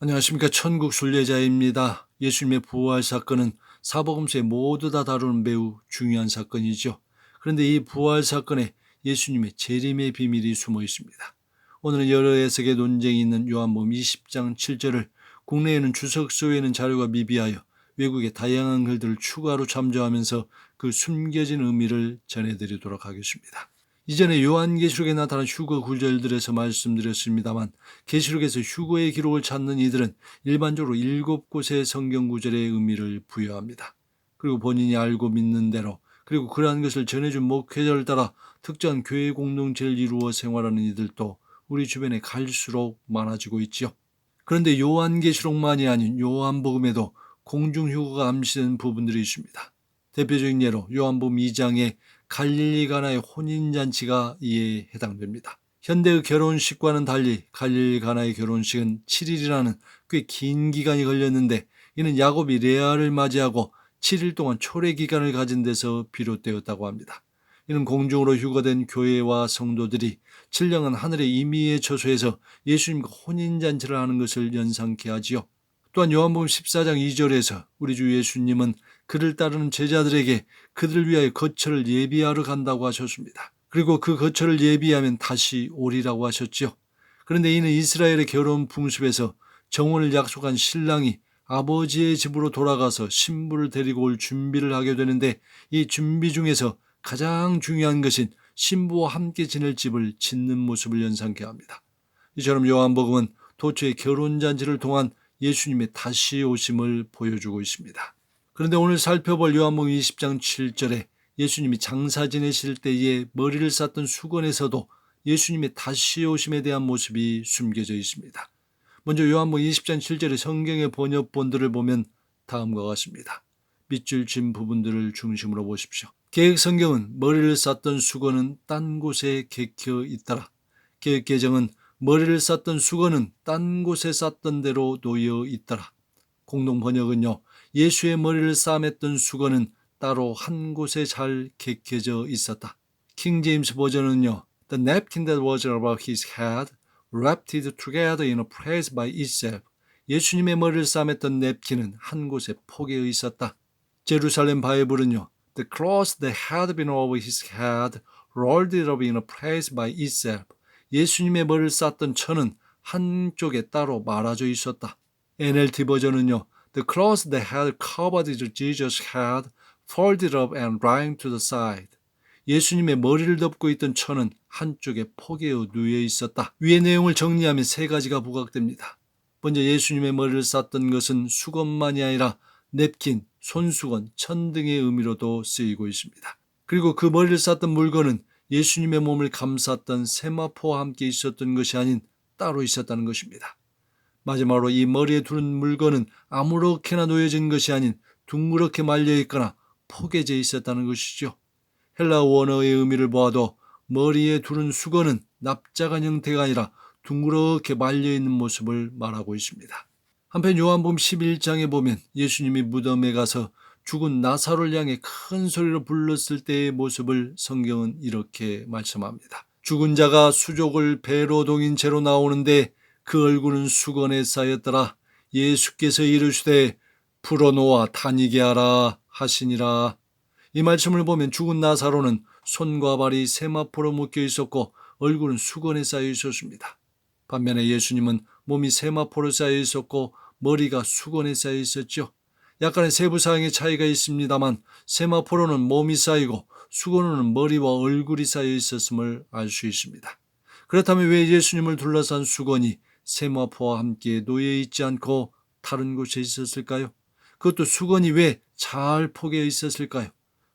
안녕하십니까. 천국 순례자입니다. 예수님의 부활 사건은 사복음서에 모두 다 다루는 매우 중요한 사건이죠. 그런데 이 부활 사건에 예수님의 재림의 비밀이 숨어 있습니다. 오늘은 여러 해석의 논쟁이 있는 요한복음 20장 7절을 국내에는 주석서에는 자료가 미비하여 외국의 다양한 글들을 추가로 참조하면서 그 숨겨진 의미를 전해드리도록 하겠습니다. 이전에 요한계시록에 나타난 휴거 구절들에서 말씀드렸습니다만 계시록에서 휴거의 기록을 찾는 이들은 일반적으로 7곳의 성경 구절의 의미를 부여합니다. 그리고 본인이 알고 믿는 대로 그리고 그러한 것을 전해준 목회자를 따라 특정한 교회 공동체를 이루어 생활하는 이들도 우리 주변에 갈수록 많아지고 있죠. 그런데 요한계시록만이 아닌 요한복음에도 공중휴거가 암시된 부분들이 있습니다. 대표적인 예로 요한복음 2장에 갈릴리 가나의 혼인잔치가 이에 해당됩니다. 현대의 결혼식과는 달리 갈릴리 가나의 결혼식은 7일이라는 꽤 긴 기간이 걸렸는데 이는 야곱이 레아를 맞이하고 7일 동안 초래 기간을 가진 데서 비롯되었다고 합니다. 이는 공중으로 휴거된 교회와 성도들이 신령한 하늘의 임의에 처소해서 예수님과 혼인잔치를 하는 것을 연상케 하지요. 또한 요한복음 14장 2절에서 우리 주 예수님은 그를 따르는 제자들에게 그들을 위하여 거처를 예비하러 간다고 하셨습니다. 그리고 그 거처를 예비하면 다시 오리라고 하셨죠. 그런데 이는 이스라엘의 결혼 풍습에서 정혼을 약속한 신랑이 아버지의 집으로 돌아가서 신부를 데리고 올 준비를 하게 되는데 이 준비 중에서 가장 중요한 것인 신부와 함께 지낼 집을 짓는 모습을 연상케 합니다. 이처럼 요한복음은 도처의 결혼잔치를 통한 예수님의 다시 오심을 보여주고 있습니다. 그런데 오늘 살펴볼 요한복음 20장 7절에 예수님이 장사 지내실 때에 머리를 쌌던 수건에서도 예수님의 다시 오심에 대한 모습이 숨겨져 있습니다. 먼저 요한복음 20장 7절의 성경의 번역본들을 보면 다음과 같습니다. 밑줄 친 부분들을 중심으로 보십시오. 개역성경은 머리를 쌌던 수건은 딴 곳에 개켜 있더라. 개역개정은 머리를 쌌던 수건은 딴 곳에 쌌던 대로 놓여 있더라. 공동번역은요, 예수의 머리를 싸맸던 수건은 따로 한 곳에 잘 개켜져 있었다. 킹제임스 버전은요, The napkin that was about his head wrapped it together in a place by itself. 예수님의 머리를 싸맸던 냅킨은 한 곳에 포개어 있었다. 제루살렘 바이블은요, The cloth that had been over his head rolled it up in a place by itself. 예수님의 머리를 쌌던 천은 한쪽에 따로 말아져 있었다. NLT 버전은요, The cloth that had covered Jesus' head folded up and lying to the side. 예수님의 머리를 덮고 있던 천은 한쪽에 포개어 누워 있었다. 위의 내용을 정리하면 세 가지가 부각됩니다. 먼저 예수님의 머리를 쌌던 것은 수건만이 아니라 냅킨, 손수건, 천 등의 의미로도 쓰이고 있습니다. 그리고 그 머리를 쌌던 물건은 예수님의 몸을 감쌌던 세마포와 함께 있었던 것이 아닌 따로 있었다는 것입니다. 마지막으로 이 머리에 두른 물건은 아무렇게나 놓여진 것이 아닌 둥그렇게 말려있거나 포개져 있었다는 것이죠. 헬라 원어의 의미를 보아도 머리에 두른 수건은 납작한 형태가 아니라 둥그렇게 말려있는 모습을 말하고 있습니다. 한편 요한복음 11장에 보면 예수님이 무덤에 가서 죽은 나사로를 향해 큰 소리로 불렀을 때의 모습을 성경은 이렇게 말씀합니다. 죽은 자가 수족을 배로 동인 채로 나오는데 그 얼굴은 수건에 쌓였더라. 예수께서 이르시되 풀어놓아 다니게 하라 하시니라. 이 말씀을 보면 죽은 나사로는 손과 발이 세마포로 묶여 있었고 얼굴은 수건에 쌓여 있었습니다. 반면에 예수님은 몸이 세마포로 쌓여 있었고 머리가 수건에 쌓여 있었죠. 약간의 세부사항의 차이가 있습니다만 세마포로는 몸이 쌓이고 수건으로는 머리와 얼굴이 쌓여 있었음을 알 수 있습니다. 그렇다면 왜 예수님을 둘러싼 수건이 세마포와 함께 놓여 있지 않고 다른 곳에 있었을까요? 그것도 수건이 왜 잘 포개어 있었을까요?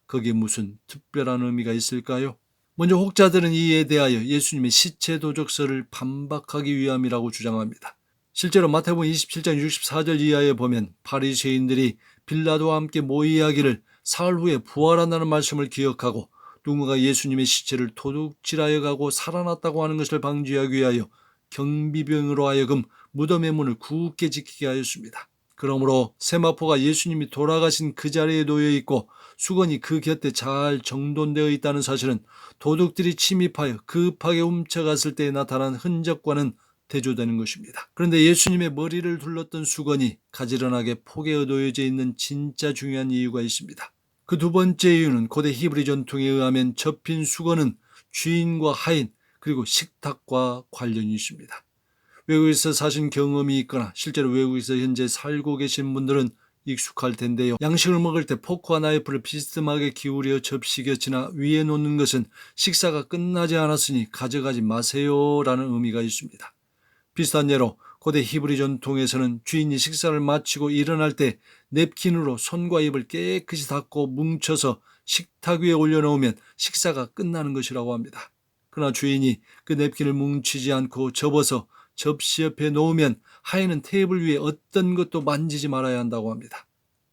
거기에 무슨 특별한 의미가 있을까요? 먼저 혹자들은 이에 대하여 예수님의 시체 도적설을 반박하기 위함이라고 주장합니다. 실제로 마태복음 27장 64절 이하에 보면 바리새인들이 빌라도와 함께 모의하기를 사흘 후에 부활한다는 말씀을 기억하고 누군가 예수님의 시체를 도둑질하여 가고 살아났다고 하는 것을 방지하기 위하여 경비병으로 하여금 무덤의 문을 굳게 지키게 하였습니다. 그러므로 세마포가 예수님이 돌아가신 그 자리에 놓여 있고 수건이 그 곁에 잘 정돈되어 있다는 사실은 도둑들이 침입하여 급하게 훔쳐갔을 때 나타난 흔적과는 대조되는 것입니다. 그런데 예수님의 머리를 둘렀던 수건이 가지런하게 폭에 놓여져 있는 진짜 중요한 이유가 있습니다. 그 두 번째 이유는 고대 히브리 전통에 의하면 접힌 수건은 주인과 하인 그리고 식탁과 관련이 있습니다. 외국에서 사신 경험이 있거나 실제로 외국에서 현재 살고 계신 분들은 익숙할 텐데요. 양식을 먹을 때 포크와 나이프를 비스듬하게 기울여 접시 곁이나 위에 놓는 것은 식사가 끝나지 않았으니 가져가지 마세요 라는 의미가 있습니다. 비슷한 예로 고대 히브리 전통에서는 주인이 식사를 마치고 일어날 때 냅킨으로 손과 입을 깨끗이 닦고 뭉쳐서 식탁 위에 올려놓으면 식사가 끝나는 것이라고 합니다. 그러나 주인이 그 냅킨을 뭉치지 않고 접어서 접시 옆에 놓으면 하인은 테이블 위에 어떤 것도 만지지 말아야 한다고 합니다.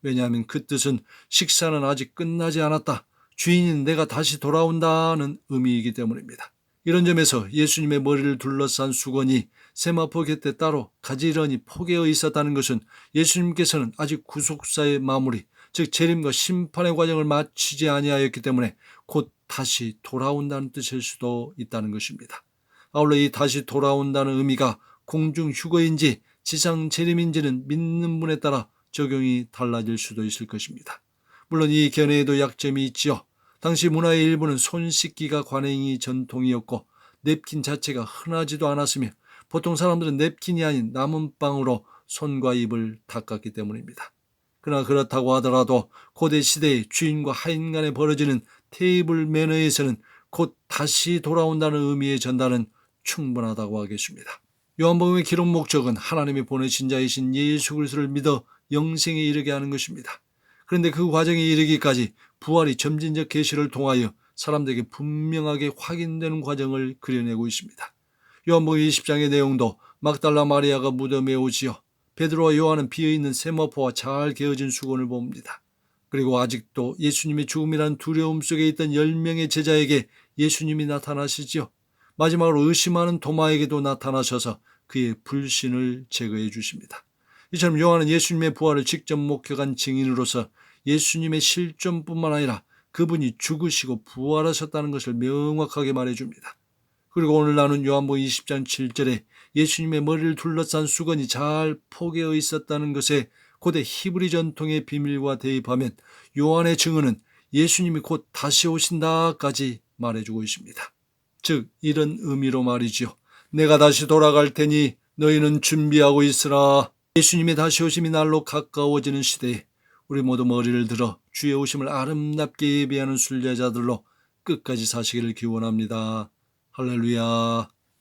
왜냐하면 그 뜻은 식사는 아직 끝나지 않았다. 주인인 내가 다시 돌아온다는 의미이기 때문입니다. 이런 점에서 예수님의 머리를 둘러싼 수건이 세마포 곁에 따로 가지런히 포개어 있었다는 것은 예수님께서는 아직 구속사의 마무리, 즉 재림과 심판의 과정을 마치지 아니하였기 때문에 곧 다시 돌아온다는 뜻일 수도 있다는 것입니다. 아울러 이 다시 돌아온다는 의미가 공중 휴거인지 지상 재림인지는 믿는 분에 따라 적용이 달라질 수도 있을 것입니다. 물론 이 견해에도 약점이 있지요. 당시 문화의 일부는 손 씻기가 관행이 전통이었고 냅킨 자체가 흔하지도 않았으며 보통 사람들은 냅킨이 아닌 남은 빵으로 손과 입을 닦았기 때문입니다. 그러나 그렇다고 하더라도 고대 시대의 주인과 하인 간에 벌어지는 테이블 매너에서는 곧 다시 돌아온다는 의미의 전달은 충분하다고 하겠습니다. 요한복음의 기록 목적은 하나님이 보내신 자이신 예수 그리스도를 믿어 영생에 이르게 하는 것입니다. 그런데 그 과정에 이르기까지 부활이 점진적 계시를 통하여 사람들에게 분명하게 확인되는 과정을 그려내고 있습니다. 요한복음 20장의 내용도 막달라 마리아가 무덤에 오지요. 베드로와 요한은 비어있는 세마포와 잘 개어진 수건을 봅니다. 그리고 아직도 예수님의 죽음이라는 두려움 속에 있던 10명의 제자에게 예수님이 나타나시지요. 마지막으로 의심하는 도마에게도 나타나셔서 그의 불신을 제거해 주십니다. 이처럼 요한은 예수님의 부활을 직접 목격한 증인으로서 예수님의 실존뿐만 아니라 그분이 죽으시고 부활하셨다는 것을 명확하게 말해줍니다. 그리고 오늘 나눈 요한복음 20장 7절에 예수님의 머리를 둘러싼 수건이 잘 포개어 있었다는 것에 고대 히브리 전통의 비밀과 대입하면 요한의 증언은 예수님이 곧 다시 오신다까지 말해주고 있습니다. 즉 이런 의미로 말이지요. 내가 다시 돌아갈 테니 너희는 준비하고 있으라. 예수님의 다시 오심이 날로 가까워지는 시대에 우리 모두 머리를 들어 주의 오심을 아름답게 예비하는 순례자들로 끝까지 사시기를 기원합니다. 할렐루야.